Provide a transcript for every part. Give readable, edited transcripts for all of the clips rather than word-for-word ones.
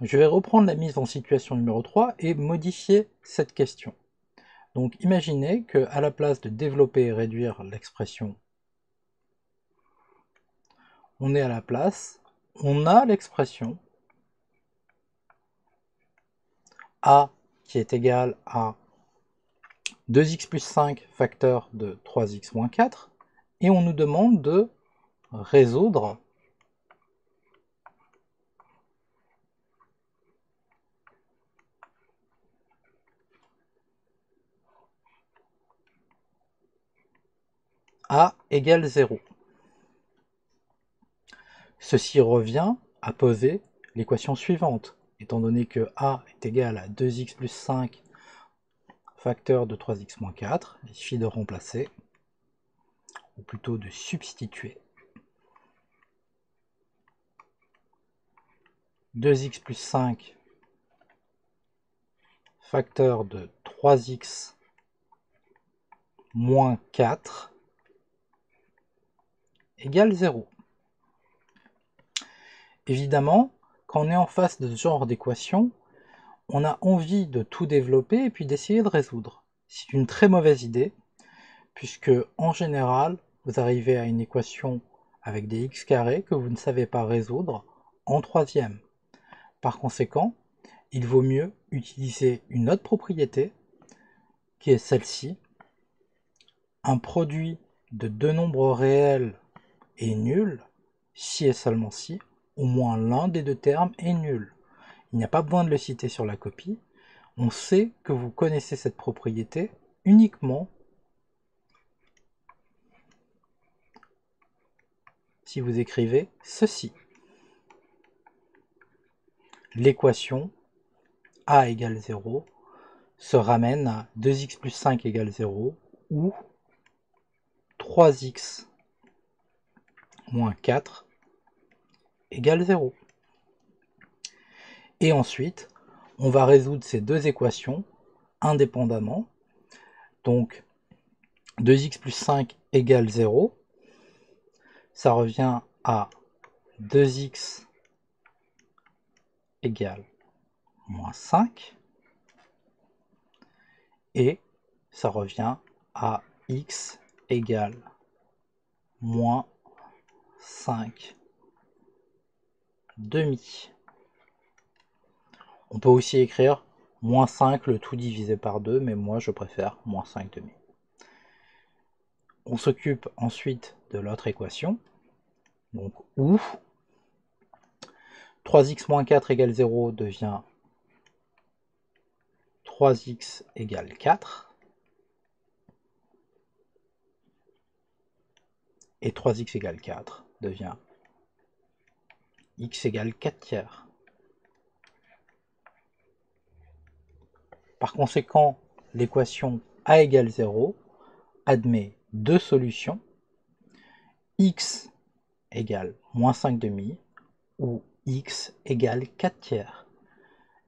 Je vais reprendre la mise en situation numéro 3 et modifier cette question. Donc imaginez qu'à la place de développer et réduire l'expression, on est à la place, on a l'expression a qui est égal à 2x plus 5 facteur de 3x moins 4, et on nous demande de résoudre a égale 0. Ceci revient à poser l'équation suivante. Étant donné que a est égal à 2x plus 5 facteur de 3x moins 4, il suffit de remplacer, ou plutôt de substituer 2x plus 5 facteur de 3x moins 4 égale 0. Évidemment, quand on est en face de ce genre d'équation, on a envie de tout développer et puis d'essayer de résoudre. C'est une très mauvaise idée, puisque en général, vous arrivez à une équation avec des x carrés que vous ne savez pas résoudre en troisième. Par conséquent, il vaut mieux utiliser une autre propriété, qui est celle-ci. Un produit de deux nombres réels est nul si et seulement si au moins l'un des deux termes est nul. Il n'y a pas besoin de le citer sur la copie. On sait que vous connaissez cette propriété uniquement si vous écrivez ceci. L'équation a égale 0 se ramène à 2x plus 5 égale 0 ou 3x moins 4 égale 0. Et ensuite, on va résoudre ces deux équations indépendamment. Donc 2x plus 5 égale 0. Ça revient à 2x égale moins 5. Et ça revient à x égale moins 5 demi. On peut aussi écrire moins 5 le tout divisé par 2, mais moi je préfère moins 5 demi. On s'occupe ensuite de l'autre équation, donc où 3x moins 4 égale 0 devient 3x égale 4, et 3x égale 4 devient x égale 4 tiers. Par conséquent, l'équation a égale 0 admet deux solutions, x égale moins 5 demi ou x égale 4 tiers.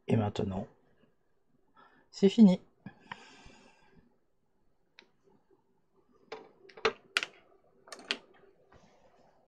Et maintenant, c'est fini.